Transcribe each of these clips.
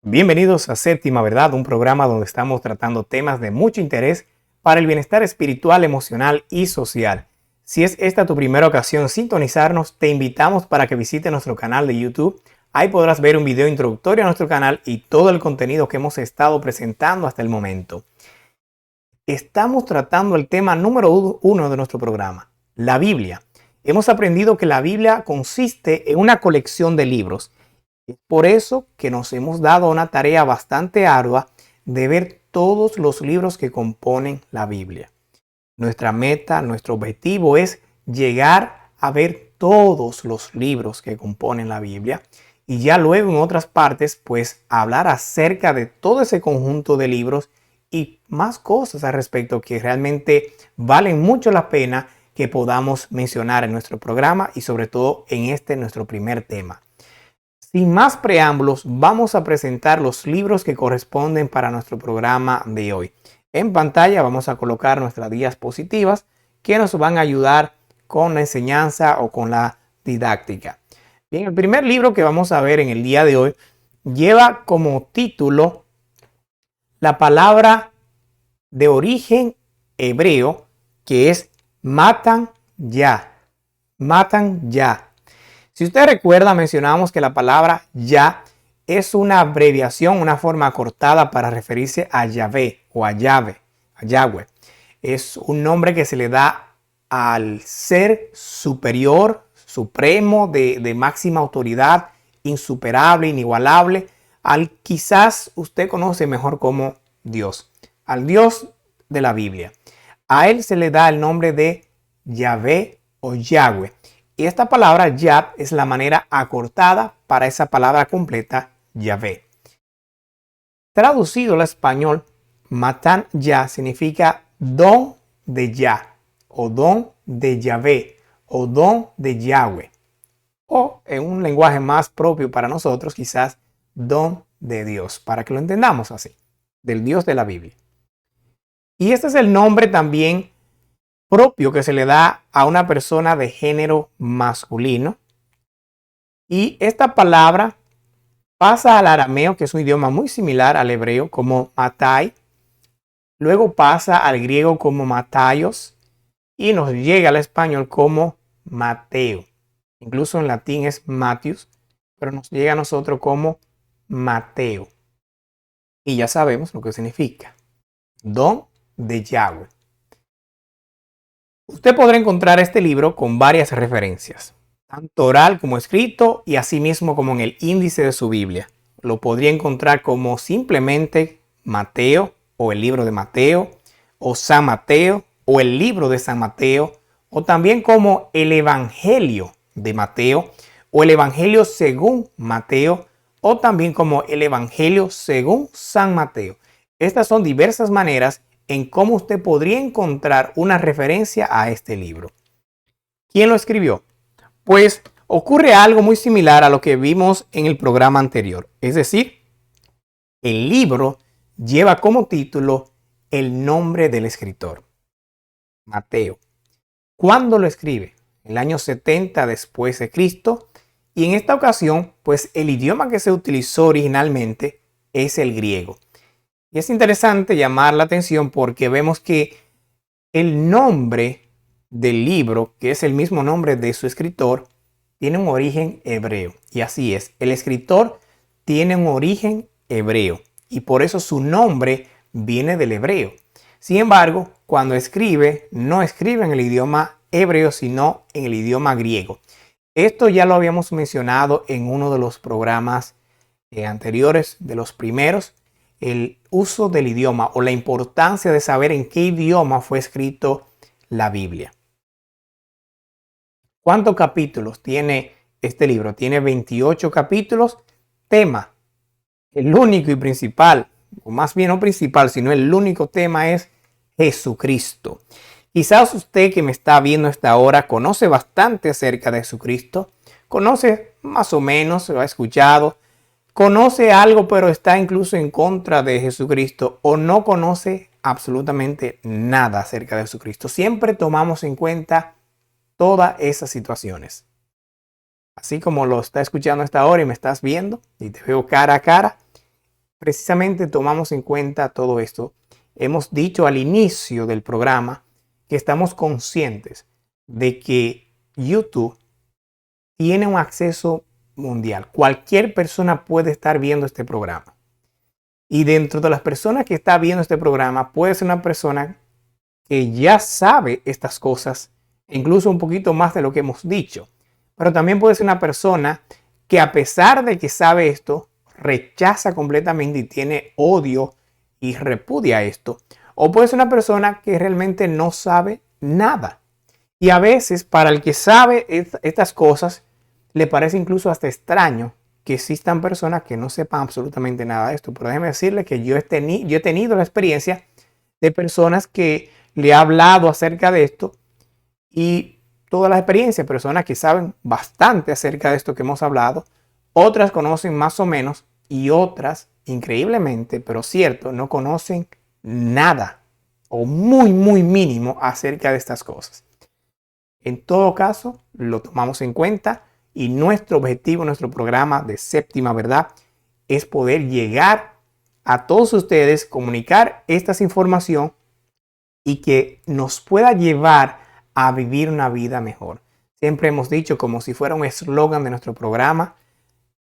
Bienvenidos a Séptima Verdad, un programa donde estamos tratando temas de mucho interés para el bienestar espiritual, emocional y social. Si es esta tu primera ocasión sintonizarnos, te invitamos para que visites nuestro canal de YouTube. Ahí podrás ver un video introductorio a nuestro canal y todo el contenido que hemos estado presentando hasta el momento. Estamos tratando el tema número 1 de nuestro programa, la Biblia. Hemos aprendido que la Biblia consiste en una colección de libros. Es por eso que nos hemos dado una tarea bastante ardua de ver todos los libros que componen la Biblia. Nuestra meta, nuestro objetivo es llegar a ver todos los libros que componen la Biblia y ya luego en otras partes pues hablar acerca de todo ese conjunto de libros y más cosas al respecto que realmente valen mucho la pena que podamos mencionar en nuestro programa y sobre todo en nuestro primer tema. Sin más preámbulos, vamos a presentar los libros que corresponden para nuestro programa de hoy. En pantalla vamos a colocar nuestras diapositivas que nos van a ayudar con la enseñanza o con la didáctica. Bien, el primer libro que vamos a ver en el día de hoy lleva como título la palabra de origen hebreo que es Matan Ya. Matan Ya. Si usted recuerda, mencionamos que la palabra Ya es una abreviación, una forma acortada para referirse a Yahvé o a Yahweh. Es un nombre que se le da al ser superior, supremo, de máxima autoridad, insuperable, inigualable, al quizás usted conoce mejor como Dios, al Dios de la Biblia. A él se le da el nombre de Yahvé o Yahweh. Y esta palabra Yah es la manera acortada para esa palabra completa, Yahvé. Traducido al español, Matan Yah significa don de Yah, o don de Yahvé, o don de Yahweh. O en un lenguaje más propio para nosotros, quizás don de Dios, para que lo entendamos así, del Dios de la Biblia. Y este es el nombre también propio que se le da a una persona de género masculino. Y esta palabra pasa al arameo, que es un idioma muy similar al hebreo, como Matai. Luego pasa al griego como Mataios y nos llega al español como Mateo. Incluso en latín es Matius, pero nos llega a nosotros como Mateo. Y ya sabemos lo que significa. Don de Yahweh. Usted podrá encontrar este libro con varias referencias, tanto oral como escrito y asimismo como en el índice de su Biblia. Lo podría encontrar como simplemente Mateo o el libro de Mateo o San Mateo o el libro de San Mateo o también como el Evangelio de Mateo o el Evangelio según Mateo o también como el Evangelio según San Mateo. Estas son diversas maneras en cómo usted podría encontrar una referencia a este libro. ¿Quién lo escribió? Pues ocurre algo muy similar a lo que vimos en el programa anterior. Es decir, el libro lleva como título el nombre del escritor, Mateo. ¿Cuándo lo escribe? En el año 70 después de Cristo. Y en esta ocasión, pues el idioma que se utilizó originalmente es el griego. Y es interesante llamar la atención porque vemos que el nombre del libro, que es el mismo nombre de su escritor, tiene un origen hebreo. Y así es, el escritor tiene un origen hebreo y por eso su nombre viene del hebreo. Sin embargo, cuando escribe, no escribe en el idioma hebreo, sino en el idioma griego. Esto ya lo habíamos mencionado en uno de los programas anteriores, de los primeros, el uso del idioma o la importancia de saber en qué idioma fue escrito la Biblia. ¿Cuántos capítulos tiene este libro? Tiene 28 capítulos. Tema, el único y principal, o más bien no principal, sino el único tema es Jesucristo. Quizás usted que me está viendo hasta ahora conoce bastante acerca de Jesucristo, conoce más o menos, lo ha escuchado, conoce algo pero está incluso en contra de Jesucristo o no conoce absolutamente nada acerca de Jesucristo. Siempre tomamos en cuenta todas esas situaciones. Así como lo está escuchando hasta ahora y me estás viendo y te veo cara a cara, precisamente tomamos en cuenta todo esto. Hemos dicho al inicio del programa que estamos conscientes de que YouTube tiene un acceso mundial. Cualquier persona puede estar viendo este programa. Y dentro de las personas que está viendo este programa puede ser una persona que ya sabe estas cosas, incluso un poquito más de lo que hemos dicho. Pero también puede ser una persona que, a pesar de que sabe esto, rechaza completamente y tiene odio y repudia esto. O puede ser una persona que realmente no sabe nada. Y a veces, para el que sabe estas cosas, le parece incluso hasta extraño que existan personas que no sepan absolutamente nada de esto. Pero déjeme decirle que yo he tenido la experiencia de personas que le he hablado acerca de esto, y todas las experiencias, personas que saben bastante acerca de esto que hemos hablado, otras conocen más o menos y otras, increíblemente, pero cierto, no conocen nada o muy, muy mínimo acerca de estas cosas. En todo caso, lo tomamos en cuenta y nuestro objetivo, nuestro programa de Séptima Verdad, es poder llegar a todos ustedes, comunicar esta información y que nos pueda llevar a vivir una vida mejor. Siempre hemos dicho, como si fuera un eslogan de nuestro programa,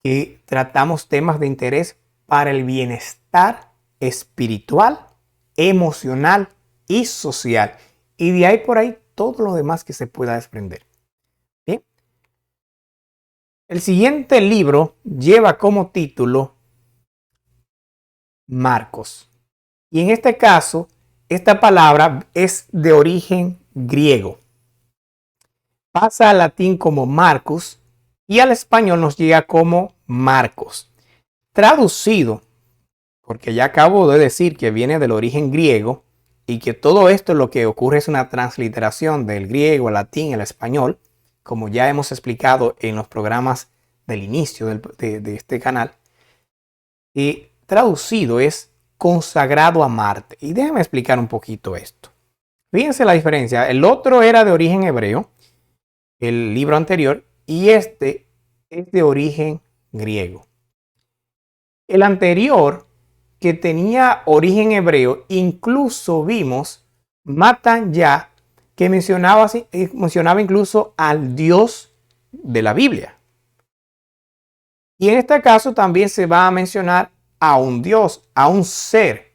que tratamos temas de interés para el bienestar espiritual, emocional y social. Y de ahí por ahí todo lo demás que se pueda desprender. ¿Bien? El siguiente libro lleva como título Marcos. Y en este caso, esta palabra es de origen griego. Pasa al latín como Marcus y al español nos llega como Marcos. Traducido, porque ya acabo de decir que viene del origen griego y que todo esto lo que ocurre es una transliteración del griego al latín al español, como ya hemos explicado en los programas del inicio de este canal. Y traducido es consagrado a Marte. Y déjenme explicar un poquito esto. Fíjense la diferencia. El otro era de origen hebreo, el libro anterior, y este es de origen griego. El anterior, que tenía origen hebreo, incluso vimos Matan Ya, que mencionaba incluso al Dios de la Biblia. Y en este caso también se va a mencionar a un Dios, a un ser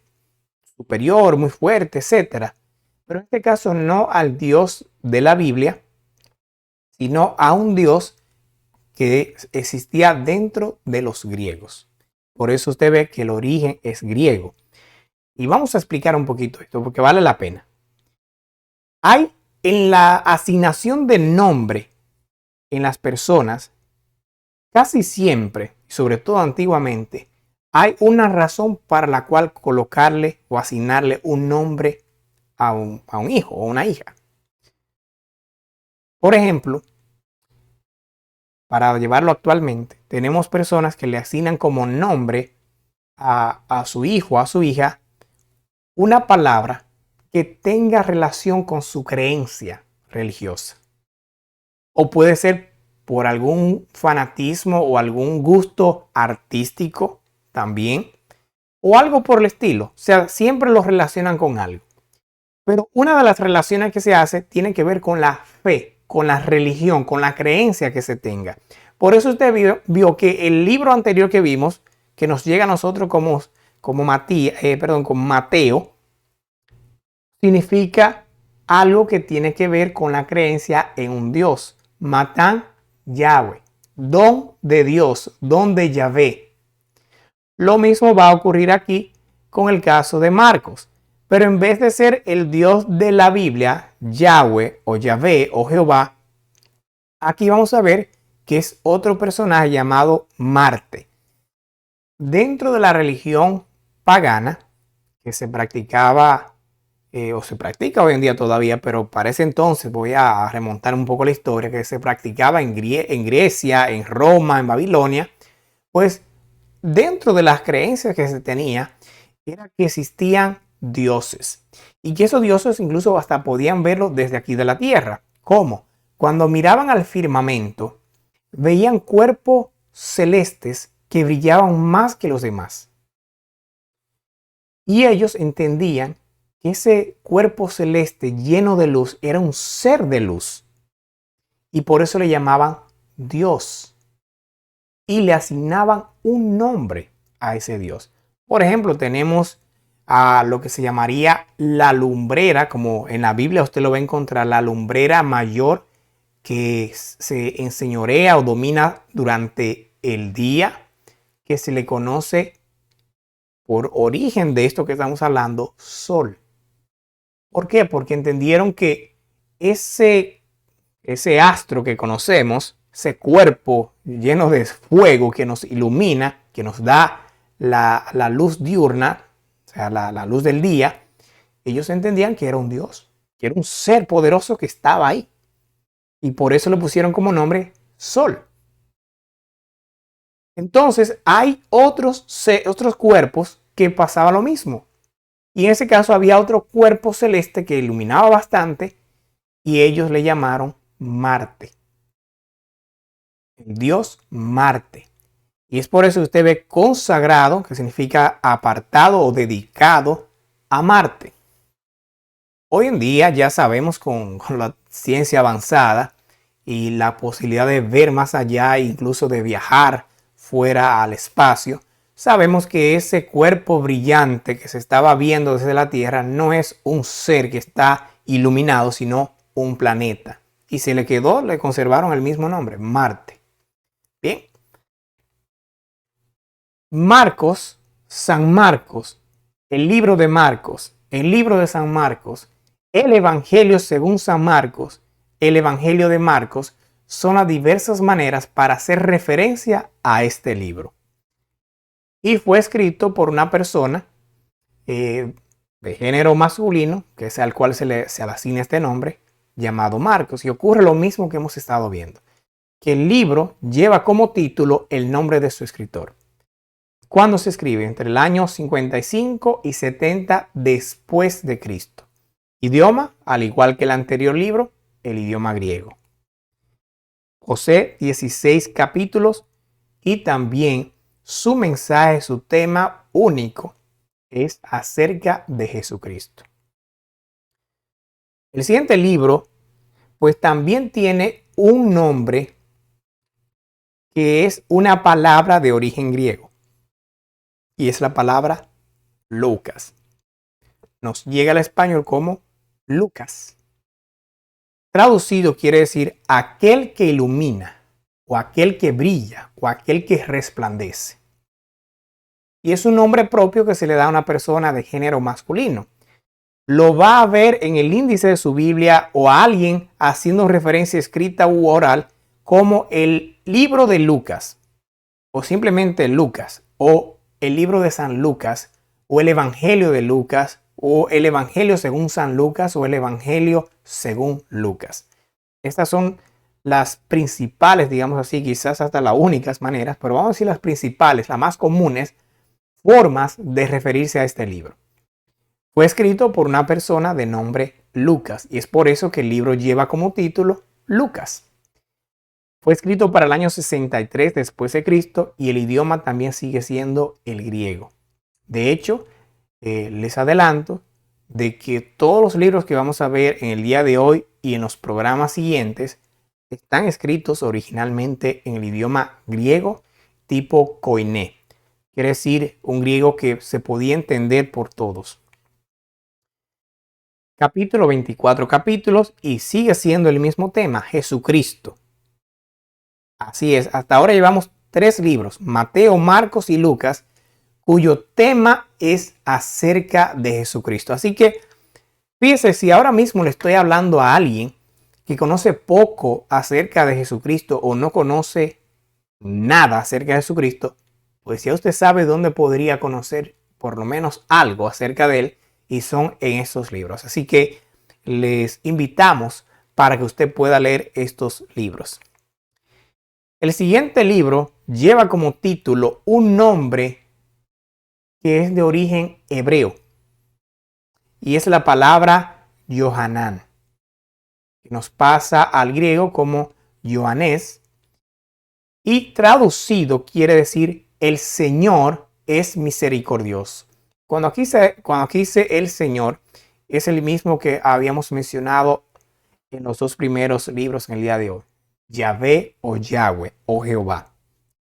superior, muy fuerte, etc. Pero en este caso no al Dios de la Biblia, sino a un Dios que existía dentro de los griegos. Por eso usted ve que el origen es griego. Y vamos a explicar un poquito esto porque vale la pena. Hay en la asignación de nombre en las personas, casi siempre, sobre todo antiguamente, hay una razón para la cual colocarle o asignarle un nombre a un hijo o una hija. Por ejemplo, para llevarlo actualmente, tenemos personas que le asignan como nombre a su hijo o a su hija una palabra que tenga relación con su creencia religiosa. O puede ser por algún fanatismo o algún gusto artístico también, o algo por el estilo. O sea, siempre lo relacionan con algo. Pero una de las relaciones que se hace tiene que ver con la fe, con la religión, con la creencia que se tenga. Por eso usted vio que el libro anterior que vimos, que nos llega a nosotros como Mateo, significa algo que tiene que ver con la creencia en un Dios. Matan Yahweh, don de Dios, don de Yahvé. Lo mismo va a ocurrir aquí con el caso de Marcos. Pero en vez de ser el Dios de la Biblia, Yahweh o Yahvé o Jehová, aquí vamos a ver que es otro personaje llamado Marte. Dentro de la religión pagana que se practicaba o se practica hoy en día todavía, pero para ese entonces voy a remontar un poco la historia, que se practicaba en Grecia, en Roma, en Babilonia, pues dentro de las creencias que se tenía era que existían dioses y que esos dioses incluso hasta podían verlo desde aquí de la tierra. ¿Cómo? Cuando miraban al firmamento, veían cuerpos celestes que brillaban más que los demás. Y ellos entendían que ese cuerpo celeste lleno de luz era un ser de luz. Y por eso le llamaban Dios. Y le asignaban un nombre a ese Dios. Por ejemplo, tenemos a lo que se llamaría la lumbrera, como en la Biblia usted lo va a encontrar, la lumbrera mayor que se enseñorea o domina durante el día, que se le conoce por origen de esto que estamos hablando, sol. ¿Por qué? Porque entendieron que ese astro que conocemos, ese cuerpo lleno de fuego que nos ilumina, que nos da la luz diurna, o sea, la luz del día, ellos entendían que era un Dios, que era un ser poderoso que estaba ahí. Y por eso le pusieron como nombre Sol. Entonces hay otros cuerpos que pasaba lo mismo. Y en ese caso había otro cuerpo celeste que iluminaba bastante y ellos le llamaron Marte. El dios Marte. Y es por eso que usted ve consagrado, que significa apartado o dedicado a Marte. Hoy en día ya sabemos con la ciencia avanzada y la posibilidad de ver más allá, incluso de viajar fuera al espacio, sabemos que ese cuerpo brillante que se estaba viendo desde la Tierra no es un ser que está iluminado, sino un planeta. Y se le conservaron el mismo nombre, Marte. Bien. Marcos, San Marcos, el libro de Marcos, el libro de San Marcos, el Evangelio según San Marcos, el Evangelio de Marcos, son las diversas maneras para hacer referencia a este libro. Y fue escrito por una persona de género masculino, que es al cual se le asigna este nombre, llamado Marcos. Y ocurre lo mismo que hemos estado viendo, que el libro lleva como título el nombre de su escritor. ¿Cuándo se escribe? Entre el año 55 y 70 después de Cristo. Idioma, al igual que el anterior libro, el idioma griego. Posee 16 capítulos y también su mensaje, su tema único es acerca de Jesucristo. El siguiente libro, pues también tiene un nombre que es una palabra de origen griego. Y es la palabra Lucas. Nos llega al español como Lucas. Traducido quiere decir aquel que ilumina, o aquel que brilla, o aquel que resplandece. Y es un nombre propio que se le da a una persona de género masculino. Lo va a ver en el índice de su Biblia o a alguien haciendo referencia escrita u oral como el libro de Lucas, o simplemente Lucas, o el libro de San Lucas, o el Evangelio de Lucas, o el Evangelio según San Lucas, o el Evangelio según Lucas. Estas son las principales, digamos así, quizás hasta las únicas maneras, pero vamos a decir las principales, las más comunes formas de referirse a este libro. Fue escrito por una persona de nombre Lucas y es por eso que el libro lleva como título Lucas. Fue escrito para el año 63 después de Cristo y el idioma también sigue siendo el griego. De hecho, les adelanto de que todos los libros que vamos a ver en el día de hoy y en los programas siguientes están escritos originalmente en el idioma griego tipo koiné. Quiere decir un griego que se podía entender por todos. Capítulo 24 capítulos y sigue siendo el mismo tema, Jesucristo. Así es, hasta ahora llevamos 3 libros, Mateo, Marcos y Lucas, cuyo tema es acerca de Jesucristo. Así que fíjese, si ahora mismo le estoy hablando a alguien que conoce poco acerca de Jesucristo o no conoce nada acerca de Jesucristo, pues ya usted sabe dónde podría conocer por lo menos algo acerca de él y son en estos libros. Así que les invitamos para que usted pueda leer estos libros. El siguiente libro lleva como título un nombre que es de origen hebreo y es la palabra Yohanan, que nos pasa al griego como Ioannes y traducido quiere decir el Señor es misericordioso. cuando aquí dice el Señor, es el mismo que habíamos mencionado en los dos primeros libros en el día de hoy. Yahvé o Yahweh o Jehová.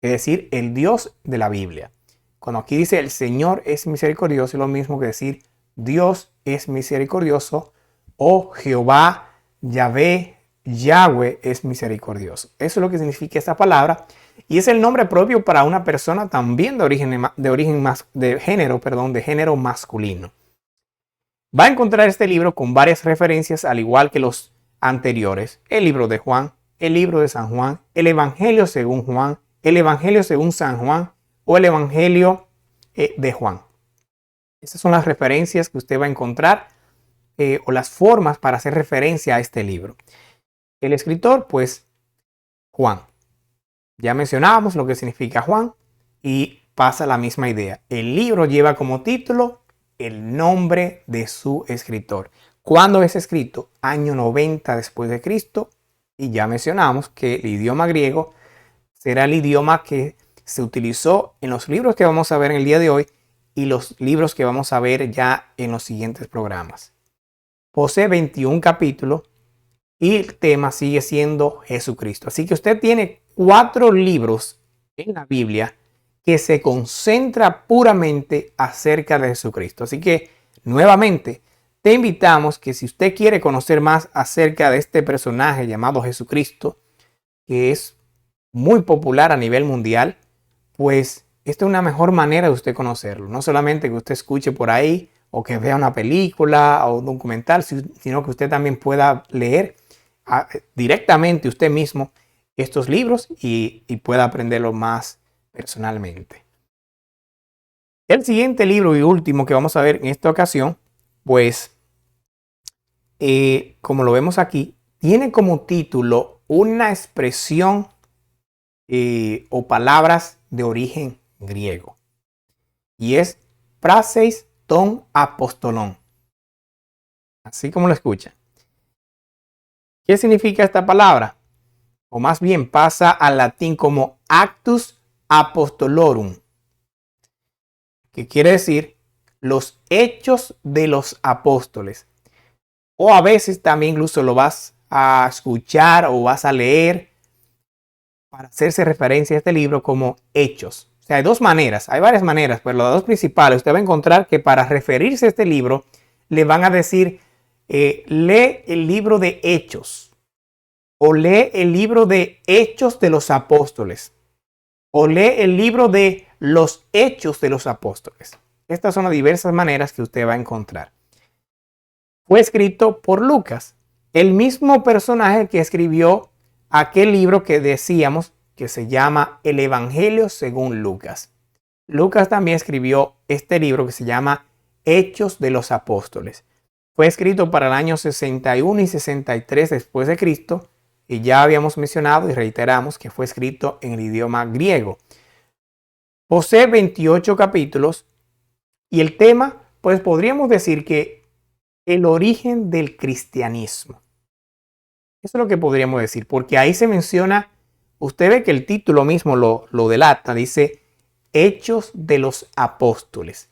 Es decir, el Dios de la Biblia. Cuando aquí dice el Señor es misericordioso, es lo mismo que decir Dios es misericordioso o Jehová, Yahvé, Yahweh es misericordioso. Eso es lo que significa esta palabra. Y es el nombre propio para una persona también de género masculino. Va a encontrar este libro con varias referencias, al igual que los anteriores. El libro de Juan, el libro de San Juan, el Evangelio según Juan, el Evangelio según San Juan o el Evangelio de Juan. Estas son las referencias que usted va a encontrar o las formas para hacer referencia a este libro. El escritor, pues, Juan. Ya mencionábamos lo que significa Juan y pasa la misma idea. El libro lleva como título el nombre de su escritor. ¿Cuándo es escrito? Año 90 después de Cristo. Y ya mencionamos que el idioma griego será el idioma que se utilizó en los libros que vamos a ver en el día de hoy y los libros que vamos a ver ya en los siguientes programas. Posee 21 capítulos y el tema sigue siendo Jesucristo. Así que usted tiene 4 libros en la Biblia que se concentra puramente acerca de Jesucristo. Así que, nuevamente, te invitamos que si usted quiere conocer más acerca de este personaje llamado Jesucristo, que es muy popular a nivel mundial, pues esta es una mejor manera de usted conocerlo. No solamente que usted escuche por ahí o que vea una película o un documental, sino que usted también pueda leer directamente usted mismo estos libros y pueda aprenderlo más personalmente. El siguiente libro y último que vamos a ver en esta ocasión, pues, como lo vemos aquí, tiene como título una expresión o palabras de origen griego. Y es Praseis ton apostolon. Así como lo escuchan. ¿Qué significa esta palabra? O más bien pasa al latín como actus apostolorum, que quiere decir los hechos de los apóstoles. O a veces también incluso lo vas a escuchar o vas a leer para hacerse referencia a este libro como hechos. O sea, hay dos maneras, hay varias maneras, pero las dos principales, usted va a encontrar que para referirse a este libro le van a decir, lee el libro de Hechos. O lee el libro de Hechos de los Apóstoles. O lee el libro de los Hechos de los Apóstoles. Estas son las diversas maneras que usted va a encontrar. Fue escrito por Lucas, el mismo personaje que escribió aquel libro que decíamos que se llama El Evangelio según Lucas. Lucas también escribió este libro que se llama Hechos de los Apóstoles. Fue escrito para el año 61 y 63 después de Cristo. Y ya habíamos mencionado y reiteramos que fue escrito en el idioma griego. Posee 28 capítulos y el tema, pues podríamos decir que el origen del cristianismo. Eso es lo que podríamos decir, porque ahí se menciona, usted ve que el título mismo lo delata, dice Hechos de los Apóstoles.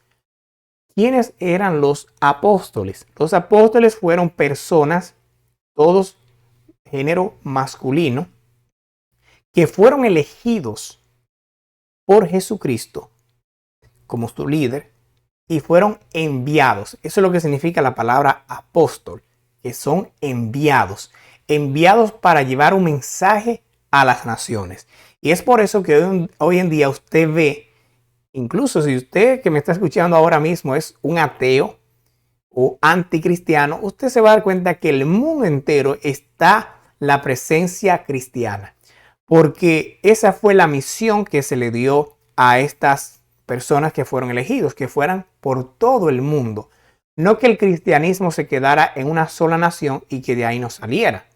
¿Quiénes eran los apóstoles? Los apóstoles fueron personas, todos género masculino, que fueron elegidos por Jesucristo como su líder y fueron enviados. Eso es lo que significa la palabra apóstol, que son enviados para llevar un mensaje a las naciones. Y es por eso que hoy en día usted ve, incluso si usted que me está escuchando ahora mismo es un ateo o anticristiano, usted se va a dar cuenta que el mundo entero está la presencia cristiana, porque esa fue la misión que se le dio a estas personas que fueron elegidos, que fueran por todo el mundo. No que el cristianismo se quedara en una sola nación y que de ahí no saliera,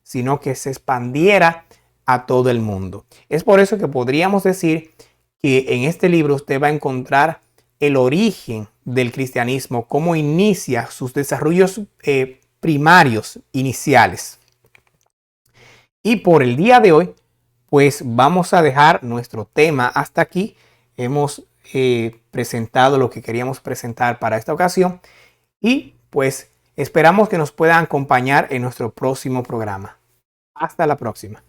sino que se expandiera a todo el mundo. Es por eso que podríamos decir que en este libro usted va a encontrar el origen del cristianismo, cómo inicia sus desarrollos primarios, iniciales. Y por el día de hoy, pues vamos a dejar nuestro tema hasta aquí. Hemos presentado lo que queríamos presentar para esta ocasión y pues esperamos que nos puedan acompañar en nuestro próximo programa. Hasta la próxima.